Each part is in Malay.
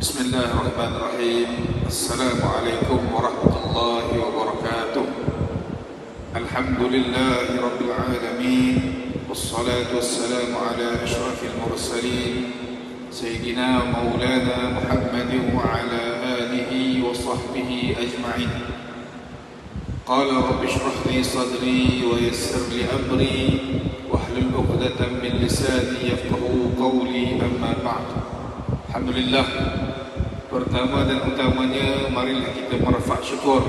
Bismillahirrahmanirrahim. Assalamualaikum warahmatullahi wabarakatuh. Alhamdulillahi rabbil alamin. Wassalatu wassalamu ala ashrafil mursalin Sayyidina Maulana Muhammadin wa ala alihi wa sahbihi ajma'in. Qala rabbi shrah li sadri wa yassir li amri wahlul 'uqdatam min lisani yafqahu qawli, amma ba'd. Alhamdulillah, pertama dan utamanya marilah kita merafak syukur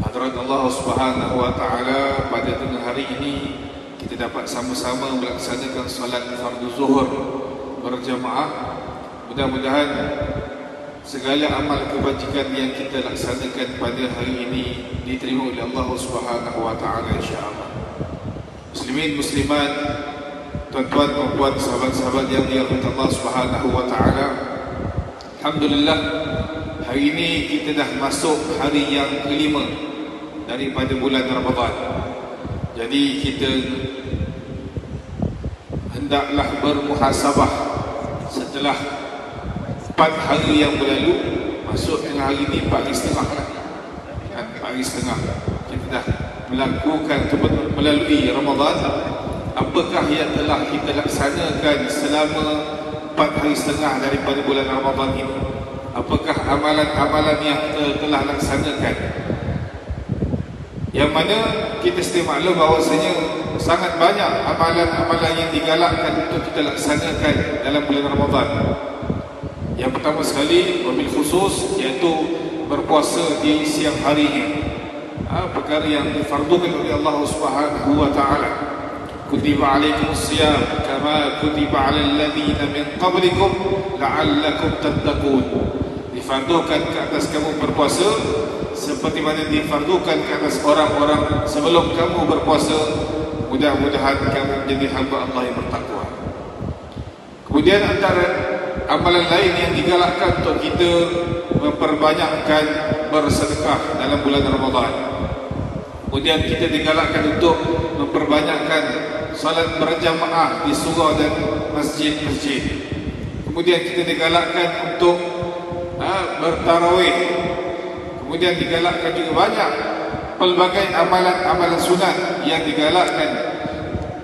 hadirat Allah Subhanahu wa taala pada tengah hari ini kita dapat sama-sama melaksanakan solat fardu zuhur berjamaah. Mudah-mudahan segala amal kebajikan yang kita laksanakan pada hari ini diterima oleh Allah Subhanahu wa taala insya-Allah. Muslimin muslimat, tuan-tuan dan puan, sahabat-sahabat yang dirahmati Allah Subhanahu wa taala. Alhamdulillah, hari ini kita dah masuk hari yang kelima daripada bulan Ramadan. Jadi kita hendaklah bermuhasabah setelah 4 hari yang berlalu. Masuk dengan hari ini 4 hari setengah lah. 4 hari setengah kita dah melakukan melalui Ramadan. Apakah yang telah kita laksanakan selama 4 hari setengah daripada bulan Ramadan ini? Apakah amalan-amalan yang kita telah laksanakan? Yang mana kita sedia maklum bahawasanya sangat banyak amalan-amalan yang digalakkan untuk kita laksanakan dalam bulan Ramadan. Yang pertama sekali, wabil khusus, iaitu berpuasa di siang harinya. Perkara yang difardukan oleh Allah Subhanahu wa taala. Kutiba alaikumus siyam kama kutiba alal ladzina min qablikum la'allakum tattaqun. Difardukan ke atas kamu berpuasa seperti mana difardukan ke atas orang-orang sebelum kamu berpuasa. Mudah-mudahan kamu menjadi hamba Allah yang bertakwa. Kemudian antara amalan lain yang digalakkan untuk kita memperbanyakkan bersedekah dalam bulan Ramadan. Kemudian kita digalakkan untuk memperbanyakkan salat berjamaah di surau dan masjid-masjid. Kemudian kita digalakkan untuk bertarawih. Kemudian digalakkan juga banyak pelbagai amalan-amalan sunat yang digalakkan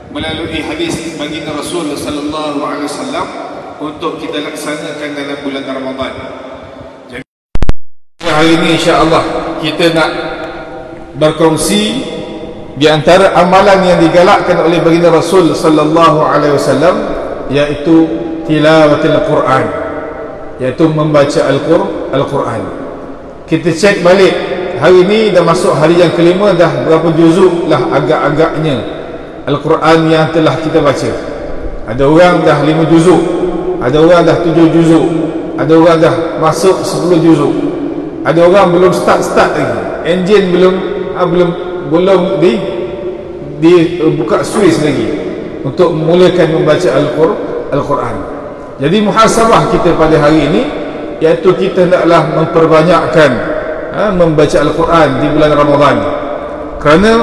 melalui hadis baginda Rasul sallallahu alaihi wasallam untuk kita laksanakan dalam bulan Ramadan. Jadi hari ini insya-Allah kita nak berkongsi di antara amalan yang digalakkan oleh baginda Rasul sallallahu alaihi wasallam, iaitu tilawatul Quran, iaitu membaca Al-Quran. Kita cek balik, hari ini dah masuk hari yang kelima, dah berapa juzuk lah agak-agaknya Al-Quran yang telah kita baca. Ada orang dah 5 juzuk, ada orang dah 7 juzuk, ada orang dah masuk 10 juzuk, ada orang belum start lagi, enjin belum buka switch lagi untuk memulakan membaca Al-Quran. Jadi muhasabah kita pada hari ini, iaitu kita hendaklah memperbanyakkan membaca Al-Quran di bulan Ramadan. Kerana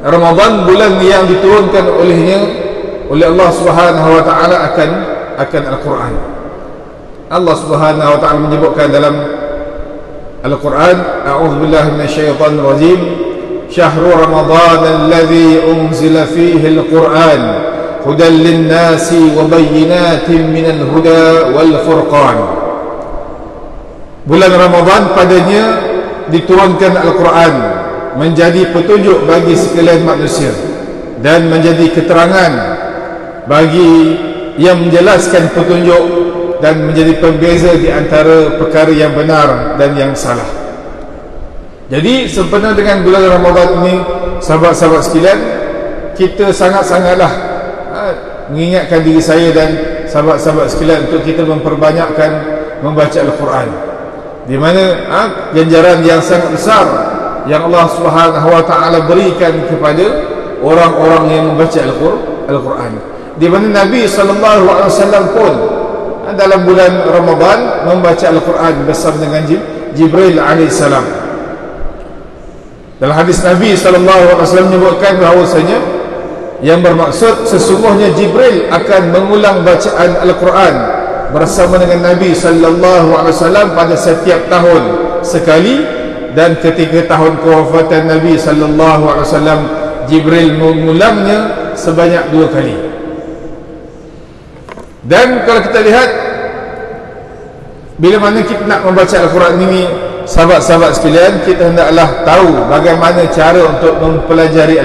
Ramadan bulan yang diturunkan oleh Allah Subhanahu wa taala akan Al-Quran. Allah Subhanahu wa taala menyebutkan dalam Al-Quran, a'udzubillahi minasyaitonir rajim, syahru ramadhan alladzi unzila fihi al-Quran hudan lin-nasi wa bayyinatin minal huda wal furqan. Bulan Ramadan padanya diturunkan Al-Quran menjadi petunjuk bagi sekalian manusia dan menjadi keterangan bagi yang menjelaskan petunjuk dan menjadi pembeza di antara perkara yang benar dan yang salah. Jadi sempena dengan bulan Ramadan ini, sahabat-sahabat sekalian, kita sangat-sangatlah mengingatkan diri saya dan sahabat-sahabat sekalian untuk kita memperbanyakkan membaca Al-Quran, di mana ganjaran yang sangat besar yang Allah Subhanahu wa taala berikan kepada orang-orang yang membaca Al-Quran. Di mana Nabi sallallahu alaihi wasallam pun dalam bulan Ramadan membaca Al-Quran bersama dengan Jibril alaihissalam. Dalam hadis Nabi SAW menyebutkan bahawasanya yang bermaksud sesungguhnya Jibril akan mengulang bacaan Al-Quran bersama dengan Nabi sallallahu alaihi wasallam pada setiap tahun sekali, dan ketika tahun kewafatan Nabi sallallahu alaihi wasallam Jibril mengulangnya sebanyak 2 kali. Dan kalau kita lihat, bila mana kita nak membaca Al-Quran ini, sahabat-sahabat sekalian, kita hendaklah tahu bagaimana cara untuk mempelajari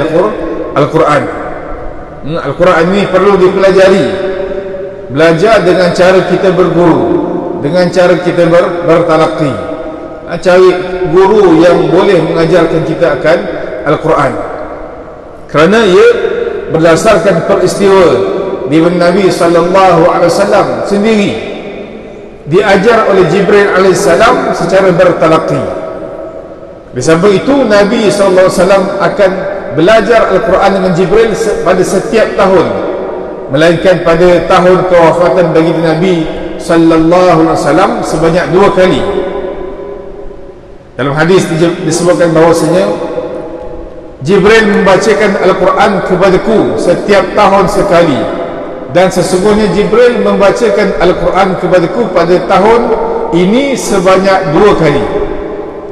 Al-Quran. Al-Quran ini perlu dipelajari. Belajar dengan cara kita berguru, dengan cara kita bertalaqi. Cari guru yang boleh mengajarkan kita akan Al-Quran, kerana ia berdasarkan peristiwa di mana Nabi SAW sendiri diajar oleh Jibril AS secara bertalaqi. Di samping itu, Nabi SAW akan belajar Al-Quran dengan Jibril pada setiap tahun, melainkan pada tahun kewafatan baginda Nabi SAW sebanyak 2 kali. Dalam hadis disebutkan bahawasanya Jibril membacakan Al-Quran kepadaku setiap tahun sekali, dan sesungguhnya Jibril membacakan Al-Quran kepadaku pada tahun ini sebanyak 2 kali.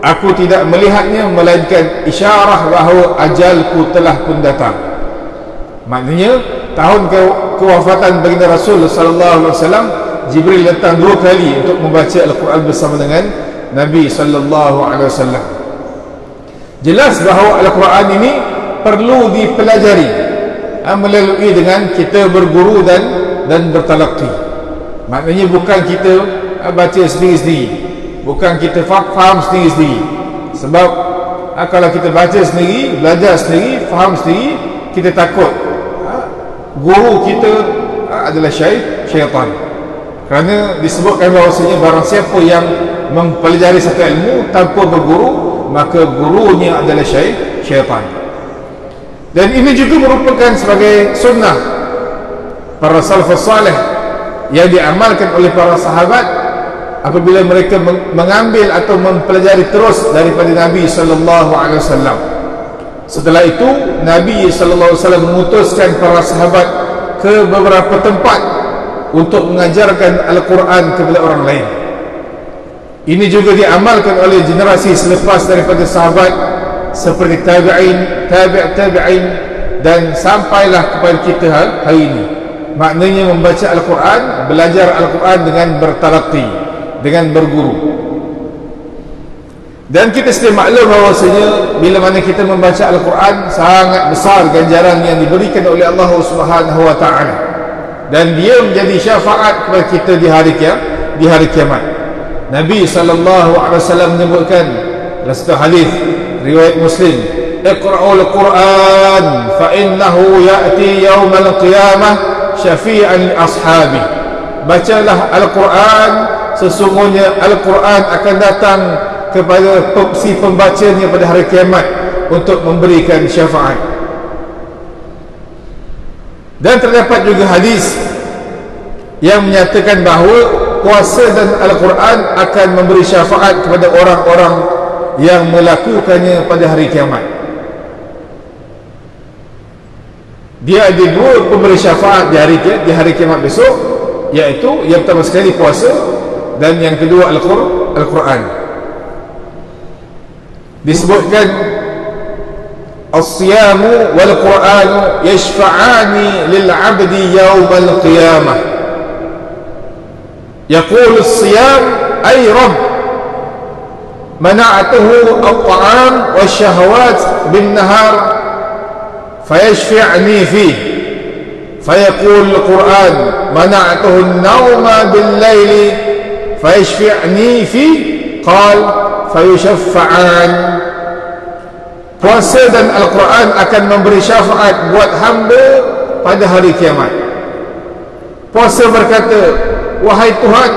Aku tidak melihatnya, melainkan isyarah bahawa ajalku telah pun datang. Maknanya tahun kewafatan baginda Rasul sallallahu alaihi wasallam, Jibril datang 2 kali untuk membaca Al-Quran bersama dengan Nabi sallallahu alaihi wasallam. Jelas bahawa Al-Quran ini perlu dipelajari melalui dengan kita berguru dan bertalaqi. Maknanya bukan kita baca sendiri-sendiri, bukan kita faham sendiri-sendiri. Sebab kalau kita baca sendiri, belajar sendiri, faham sendiri, kita takut guru kita adalah syaitan. Kerana disebutkan bahawasanya barang siapa yang mempelajari satu ilmu tanpa berguru, maka gurunya adalah syaitan. Dan ini juga merupakan sebagai sunnah para salafus salih yang diamalkan oleh para sahabat apabila mereka mengambil atau mempelajari terus daripada Nabi sallallahu alaihi wasallam. Setelah itu Nabi sallallahu alaihi wasallam mengutuskan para sahabat ke beberapa tempat untuk mengajarkan Al-Quran kepada orang lain. Ini juga diamalkan oleh generasi selepas daripada sahabat seperti tabi'in, tabi'in, dan sampailah kepada kita hari ini. Maknanya membaca Al-Quran, belajar Al-Quran dengan bertalaqi, dengan berguru. Dan kita sedia maklum bahawasanya bila mana kita membaca Al-Quran, sangat besar ganjaran yang diberikan oleh Allah Subhanahu wa ta'ala, dan dia menjadi syafaat kepada kita di hari kiamat. Nabi SAW menyebutkan dalam satu hadis riwayat Muslim, "Iqra'ul Quran fa innahu ya'ti yaumal qiyamah syafi'an li ashabi." Bacalah Al-Quran, sesungguhnya Al-Quran akan datang kepada si pembacanya pada hari kiamat untuk memberikan syafaat. Dan terdapat juga hadis yang menyatakan bahawa puasa dan Al-Quran akan memberi syafaat kepada orang-orang yang melakukannya pada hari kiamat. Dia ada 2 pemberi syafaat di hari kiamat besok, iaitu yang pertama sekali puasa, dan yang kedua Al-Quran. Disebutkan as-siyamu wal-Quranu yashfa'ani lil-'abdi yawmal qiyamah. يقول الصيام أي رب منعته الطعام والشهوات بالنهار فيشفعني فيه، فيقول القرآن منعته النوم بالليل فيشفعني فيه، قال فيشفعان. Puasa dan Al-Quran akan memberi syafaat buat hamba pada hari kiamat. Puasa berkata, "Wahai Tuhan,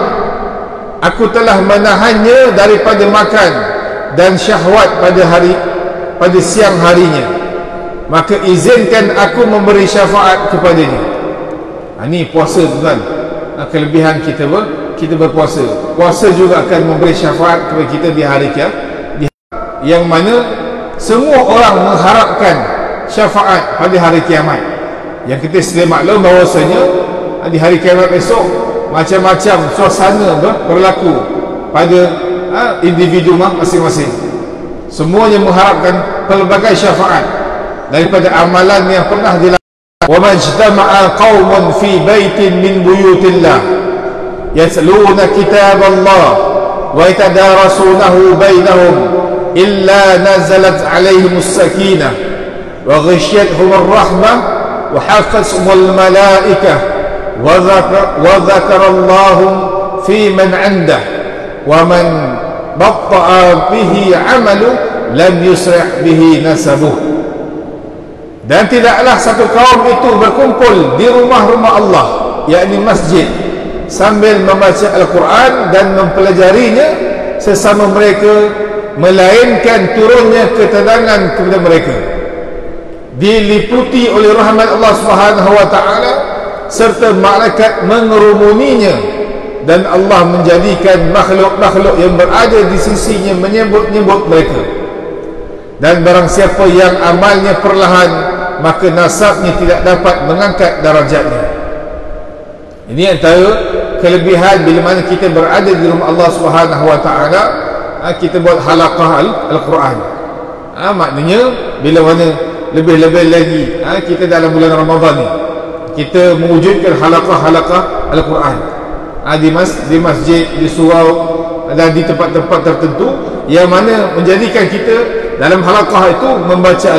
aku telah menahannya daripada makan dan syahwat pada siang harinya, maka izinkan aku memberi syafaat kepadanya." Ini puasa, tuan. Kelebihan kita berpuasa. Puasa juga akan memberi syafaat kepada kita di hari kiamat, yang mana semua orang mengharapkan syafaat pada hari kiamat. Yang kita sedia maklum bahawasanya di hari kiamat besok macam-macam suasana berlaku pada individu masing-masing. Semuanya mengharapkan pelbagai syafaat daripada amalan yang pernah dilakukan. Wa majtama'a qaumun fi baitin min buyutillah yatluna kitaballah wa yatadarasunahu bainahum illa nazalat alaihimus sakinah wa ghashiyatuhumur rahmah wa hafathumul malaikah wa dzakarallahum fi man 'indah wa man batta'a bihi 'amalu lam yusri' bihi nasabuh. Dan tidaklah satu kaum itu berkumpul di rumah-rumah Allah, yakni masjid, sambil membaca Al-Quran dan mempelajarinya sesama mereka, melainkan turunnya ketenangan kepada mereka, diliputi oleh rahmat Allah Subhanahu wa taala, serta malaikat mengerumuninya, dan Allah menjadikan makhluk-makhluk yang berada di sisinya menyebut-nyebut mereka. Dan barang siapa yang amalnya perlahan, maka nasabnya tidak dapat mengangkat darajatnya. Ini antara kelebihan bila mana kita berada di rumah Allah Subhanahu wa taala, kita buat halaqah Al-Quran. Maknanya bila mana lebih-lebih lagi kita dalam bulan Ramadan ni, kita mewujudkan halaqah Al-Quran di masjid, di surau dan di tempat-tempat tertentu yang mana menjadikan kita dalam halaqah itu membaca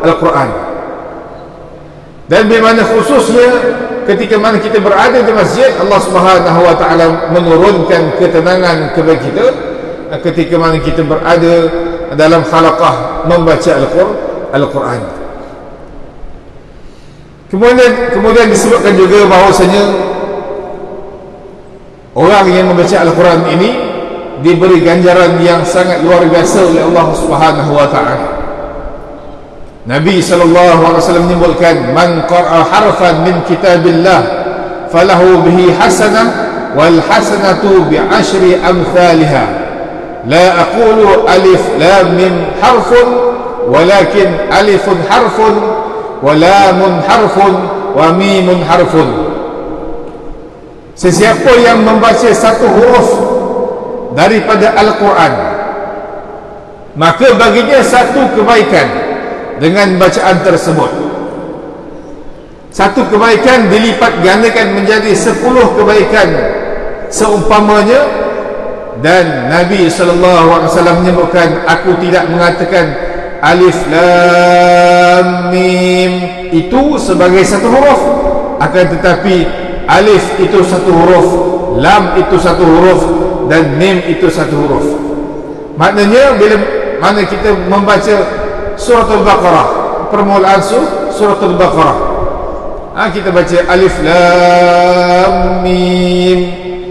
Al-Quran. Dan bila mana khususnya ketika mana kita berada di masjid, Allah Subhanahu wa taala menurunkan ketenangan kepada kita ketika mana kita berada dalam halaqah membaca Al-Quran. Kemudian disebutkan juga bahawasanya orang yang membaca Al-Quran ini diberi ganjaran yang sangat luar biasa oleh Allah Subhanahu wa taala. Nabi SAW menyebutkan, man qara'a harfan min kitabillah falahu bihi hasanah wal hasanatu bi ashri amthaliha la aqulu alif lam mim harfun walakin alifun harfun wa lamun harfun wa mimun harfun. Sesiapa yang membaca satu huruf daripada Al-Quran, maka baginya satu kebaikan dengan bacaan tersebut. Satu kebaikan dilipat gandakan menjadi 10 kebaikan seumpamanya. Dan Nabi SAW menyebutkan, aku tidak mengatakan alif lam mim itu sebagai satu huruf, akan tetapi alif itu satu huruf, lam itu satu huruf, dan mim itu satu huruf. Maknanya bila mana kita membaca Surah Al-Baqarah, permulaan Surah Al-Baqarah, kita baca alif lam mim,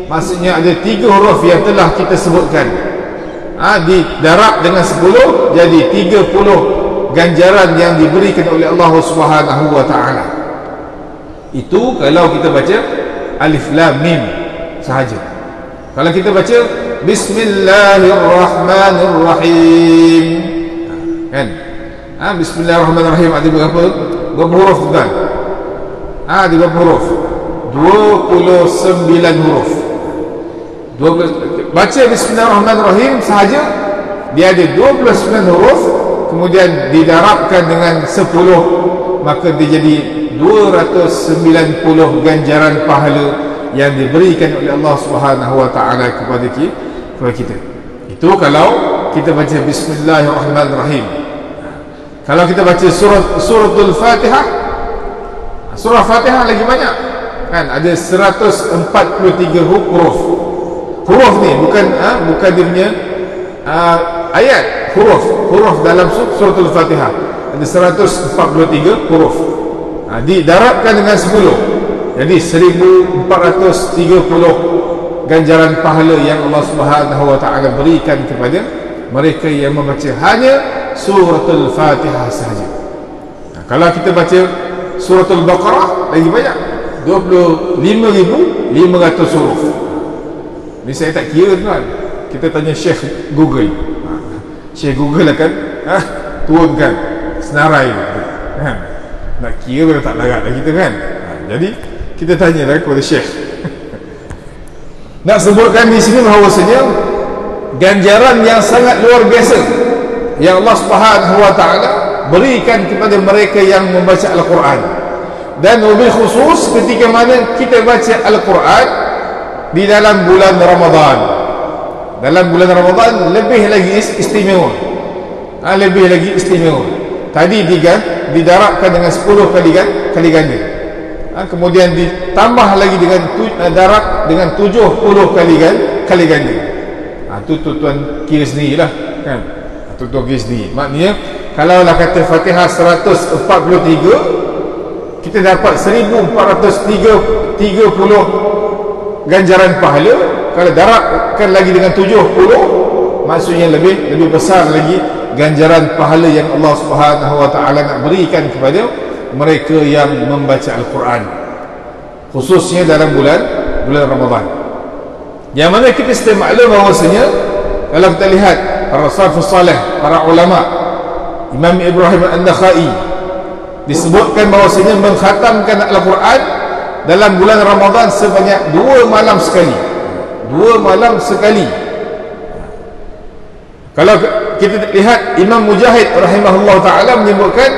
maksudnya ada 3 huruf yang telah kita sebutkan, didarab dengan 10 jadi 30 ganjaran yang diberikan oleh Allah Subhanahu wa taala. Itu kalau kita baca alif lam mim sahaja. Kalau kita baca Bismillahirrahmanirrahim, kan? Bismillahirrahmanirrahim ada berapa huruf tuan? Ada berapa huruf? 29 huruf. 12. Baca Bismillahirrahmanirrahim sahaja dia ada 29 huruf, kemudian didarabkan dengan 10, maka dia jadi 290 ganjaran pahala yang diberikan oleh Allah Subhanahu wa taala kepada kita. Itu kalau kita baca Bismillahirrahmanirrahim. Kalau kita baca suratul Fatihah, surah Fatihah lagi banyak, kan? Ada 143 huruf. Huruf ni bukan dia punya ayat, huruf dalam suratul Fatihah ada 143 huruf. Didarabkan dengan 10, jadi 1430 ganjaran pahala yang Allah Subhanahu wa taala berikan kepada mereka yang membaca hanya suratul Fatihah sahaja. Kalau kita baca suratul Baqarah lagi banyak, 25,500 huruf. Ni saya tak kira tuan. Kita tanya Syekh Google. Syekh Google akan turunkan senarai. Nak kira tak larat lah kita, kan? Jadi kita tanyalah kepada Syekh. Nak sebutkan di sini bahawasanya ganjaran yang sangat luar biasa yang Allah Subhanahu wa taala berikan kepada mereka yang membaca Al-Quran, dan wabil khusus ketika mana kita baca Al-Quran di dalam bulan Ramadan. Dalam bulan Ramadan lebih lagi istimewa, lebih lagi istimewa. Tadi didarabkan dengan 10 kali ganda, kemudian ditambah lagi dengan darab dengan 70 kali ganda. Itu tuan kira sendirilah kan, tuan kira sendiri. Maknanya kalau lah kata Fatihah 143, kita dapat 1430 ganjaran pahala. Kalau darabkan lagi dengan 70, maksudnya lebih besar lagi ganjaran pahala yang Allah Subhanahu wa taala nak berikan kepada mereka yang membaca Al-Quran, khususnya dalam bulan Ramadan. Yang mana kita sedia maklum bahawasanya kalau kita lihat para salafus salih, para ulama, Imam Ibrahim An-Nakhai disebutkan bahawasanya mengkhatamkan Al-Quran dalam bulan Ramadan sebanyak 2 malam sekali. 2 malam sekali. Kalau kita lihat Imam Mujahid rahimahullah ta'ala menyebutkan,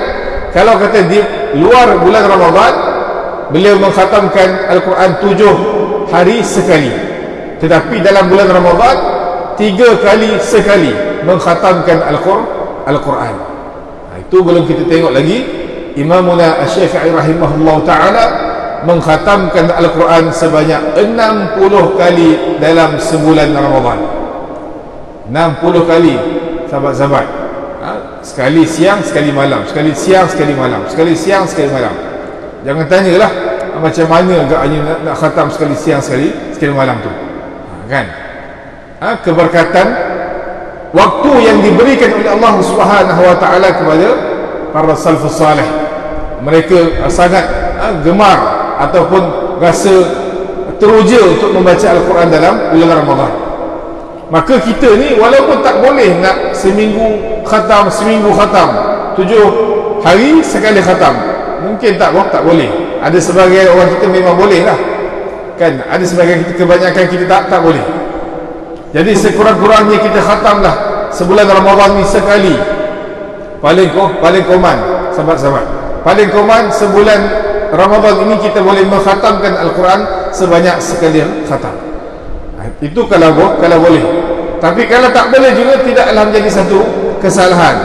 kalau kata di luar bulan Ramadan beliau mengkhatamkan Al-Quran 7 hari sekali, tetapi dalam bulan Ramadan 3 kali sekali mengkhatamkan Al-Quran. Itu belum kita tengok lagi Imamuna Asy-Syafi'i rahimahullah ta'ala mengkhatamkan Al-Quran sebanyak 60 kali dalam sebulan Ramadan. 60 kali, sahabat-sahabat. Sekali siang, sekali malam. Sekali siang, sekali malam. Sekali siang, sekali malam. Jangan tanyalah macam mana agaknya nak khatam sekali siang, sekali malam tu. Kan? Keberkatan waktu yang diberikan oleh Allah Subhanahu wa taala kepada para salafus salih. Mereka sangat gemar ataupun rasa teruja untuk membaca Al-Quran dalam bulan Ramadan. Maka kita ni walaupun tak boleh nak seminggu khatam 7 hari sekali khatam, mungkin tak boleh. Ada sebagai orang kita memang boleh lah kan, ada sebagai kita, kebanyakan kita tak boleh. Jadi sekurang-kurangnya kita khatamlah sebulan Ramadan ni sekali, paling koman sahabat-sahabat, paling koman sebulan Ramadan ini kita boleh mengkhatamkan Al-Quran sebanyak sekali khatam. Itu kalau boleh. Tapi kalau tak boleh juga tidaklah menjadi satu kesalahan.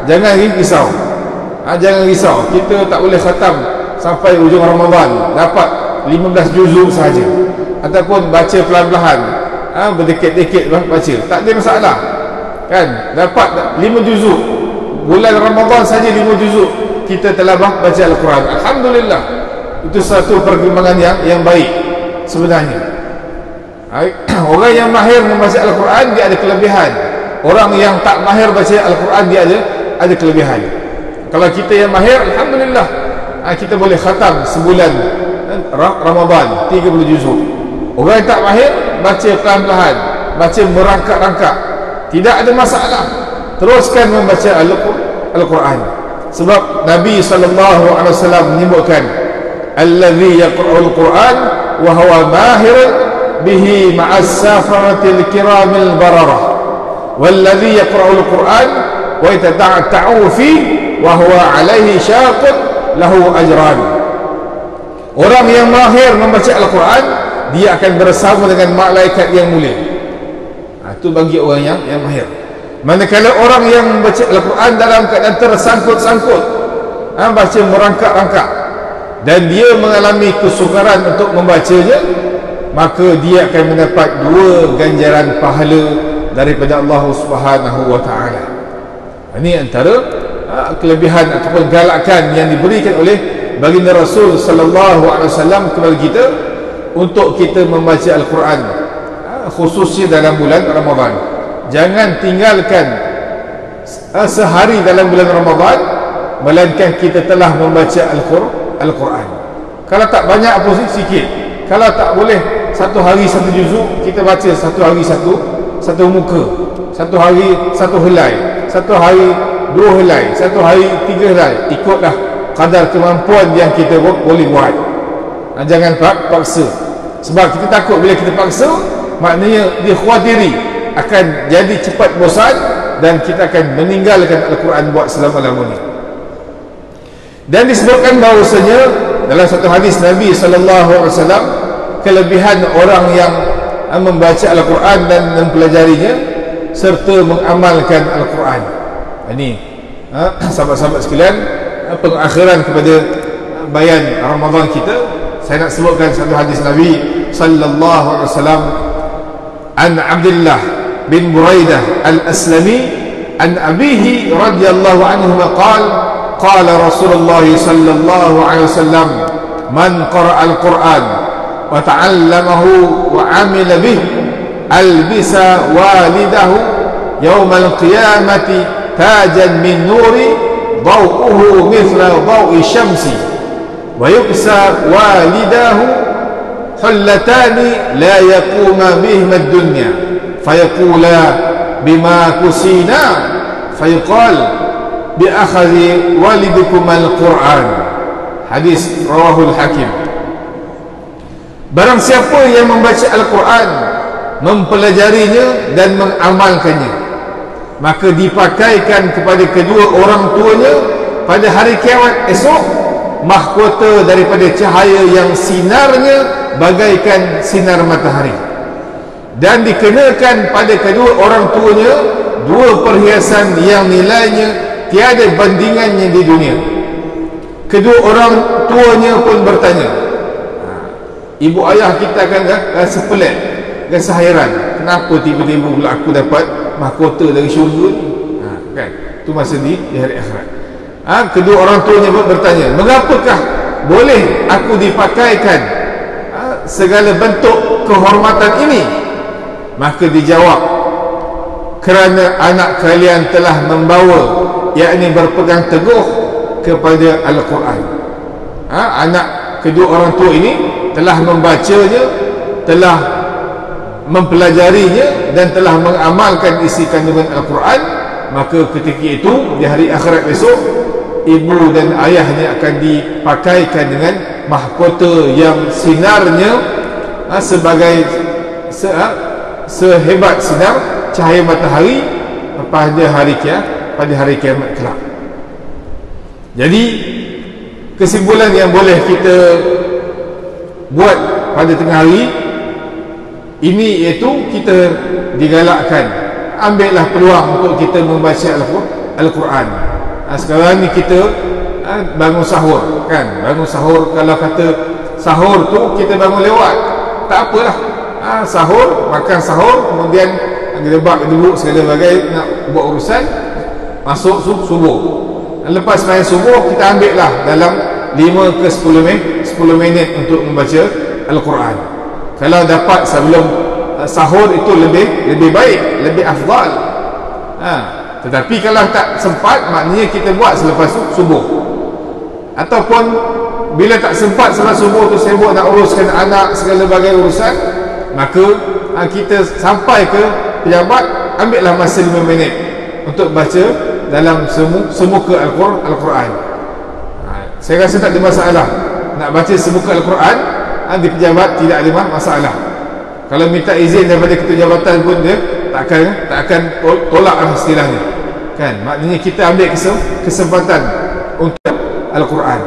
Jangan risau. Jangan risau. Kita tak boleh khatam sampai ujung Ramadan dapat 15 juzuk sahaja, ataupun baca pelan-pelan, berdikit-dikit baca, tak ada masalah kan. Dapat 5 juzuk bulan Ramadan saja, 5 juzuk kita telah baca Al-Quran, alhamdulillah. Itu satu perkembangan yang baik sebenarnya. Orang yang mahir membaca Al-Quran dia ada kelebihan. Orang yang tak mahir baca Al-Quran dia ada kelebihan. Kalau kita yang mahir, alhamdulillah, kita boleh khatam sebulan Ramadan 30 juzuk. Orang yang tak mahir baca pelan-pelan, baca merangkak-rangkak, tidak ada masalah. Teruskan membaca Al-Quran. Sebab Nabi SAW menyebutkan, allazi yaqra'ul Quran wa huwa mahir bihi ma'as safaratil kiramil bararah, wallazi yaqra'ul Quran wa yatata'u fi wa huwa alaihi syaqun lahu ajran. Orang yang mahir membaca Al-Quran, dia akan bersama dengan malaikat yang mulia. Itu bagi orang yang mahir. Manakala orang yang membaca Al-Quran dalam keadaan tersangkut-sangkut, baca merangkak-rangkak, dan dia mengalami kesukaran untuk membacanya, maka dia akan mendapat 2 ganjaran pahala daripada Allah Subhanahu wa ta'ala. Ini antara kelebihan ataupun galakan yang diberikan oleh baginda Rasul sallallahu alaihi wasallam kepada kita untuk kita membaca Al-Quran, khususnya dalam bulan Ramadan. Jangan tinggalkan sehari dalam bulan Ramadan melainkan kita telah membaca Al-Quran. Kalau tak banyak apa sikit. Kalau tak boleh 1 hari 1 juzuk, kita baca 1 hari 1 muka, 1 hari 1 helai, 1 hari 2 helai, 1 hari 3 helai. Ikutlah kadar kemampuan yang kita boleh buat. Jangan paksa. Sebab kita takut bila kita paksa, maknanya dikhawatiri akan jadi cepat bosan dan kita akan meninggalkan Al-Quran buat selama-lamanya. Dan disebutkan bahawasanya dalam satu hadis Nabi SAW, kelebihan orang yang membaca Al-Quran dan mempelajarinya serta mengamalkan Al-Quran. Ini sahabat-sahabat sekalian, pengakhiran kepada bayan Ramadan kita, saya nak sebutkan satu hadis Nabi sallallahu alaihi wasallam an Abdullah bin Buraidah al-Aslami an abihi radhiyallahu anhu qala qala Rasulullah sallallahu alaihi wasallam man qara'a al-Quran wa ta'allamahu wa 'amila bih albisa walidahu yawm al-qiyamati tajan min nuri ضوءه مثل ضوء الشمس ويكسى والداه حلتان لا يقوم بهما الدنيا فيقولا بما كسينا فيقال بأخذ والدكما القرآن. Hadis rawahul Hakim. Barang siapa yang membaca Al-Quran, mempelajarinya dan mengamalkannya, maka dipakaikan kepada kedua orang tuanya pada hari kiamat esok mahkota daripada cahaya yang sinarnya bagaikan sinar matahari, dan dikenakan pada kedua orang tuanya dua perhiasan yang nilainya tiada bandingannya di dunia. Kedua orang tuanya pun bertanya, ibu ayah kita akan rasa pelik, rasa hairan, kenapa tiba-tiba pula aku dapat mahkota dari syurga ni, kan? Itu masa di hari akhirat. Kedua orang tuanya bertanya, mengapakah boleh aku dipakaikan segala bentuk kehormatan ini? Maka dijawab, kerana anak kalian telah membawa, yakni berpegang teguh kepada Al-Quran. Anak kedua orang tua ini telah membacanya, telah mempelajarinya dan telah mengamalkan isi kandungan Al-Quran, maka ketika itu di hari akhirat esok ibu dan ayahnya akan dipakaikan dengan mahkota yang sinarnya sebagai sehebat sinar cahaya matahari pada hari kiamat kelak. Jadi kesimpulan yang boleh kita buat pada tengah hari ini iaitu kita digalakkan, ambillah peluang untuk kita membaca Al-Quran. Sekarang ni kita bangun sahur, kan? Bangun sahur, kalau kata sahur tu kita bangun lewat, tak apalah. Sahur, makan sahur, kemudian gedebak gedebuk segala bagai nak buat urusan, masuk subuh. Lepas sembahyang subuh kita ambil lah dalam 5 ke 10 minit untuk membaca Al-Quran. Kalau dapat sebelum sahur itu lebih baik, lebih afdal. Tetapi kalau tak sempat, maknanya kita buat selepas subuh. Ataupun bila tak sempat selepas subuh tu sibuk nak uruskan anak segala bagai urusan, maka kita sampai ke pejabat, ambillah masa 5 minit untuk baca dalam semuka Al-Quran. Saya rasa tak ada masalah nak baca semuka Al-Quran di pejabat, tidak ada masalah. Kalau minta izin daripada ketua jabatan pun dia tak akan tolak istilahnya, kan? Maknanya kita ambil kesempatan untuk Al-Quran.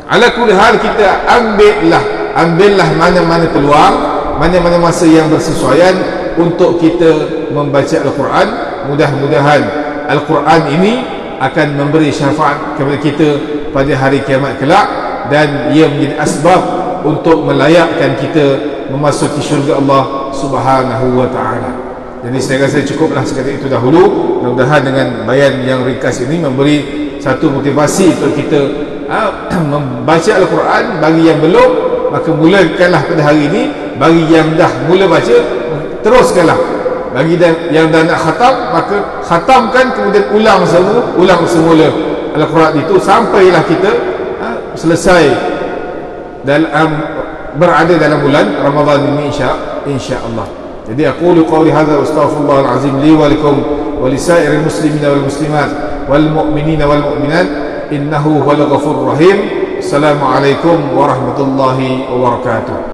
Ala kulli hal, kita ambillah mana-mana peluang, mana-mana masa yang bersesuaian untuk kita membaca Al-Quran. Mudah-mudahan Al-Quran ini akan memberi syafaat kepada kita pada hari kiamat kelak, dan ia menjadi asbab untuk melayakkan kita memasuki syurga Allah Subhanahu wa ta'ala. Jadi saya rasa cukuplah sekadar itu dahulu. Mudah-mudahan dengan bayan yang ringkas ini memberi satu motivasi untuk kita membaca Al-Quran. Bagi yang belum, maka mulakanlah pada hari ini. Bagi yang dah mula baca, teruskanlah. Bagi yang dah nak khatam, maka khatamkan, kemudian ulang semula Al-Quran itu sampailah kita selesai berada dalam bulan Ramadan ini, insya-Allah. Jadi aqulu qawli hadza wa astaghfirullah al-azim li wa lakum wa li sa'iril muslimina wal muslimat wal mu'minina wal mu'minat innahu huwal ghafurur rahim. Assalamualaikum warahmatullahi wabarakatuh.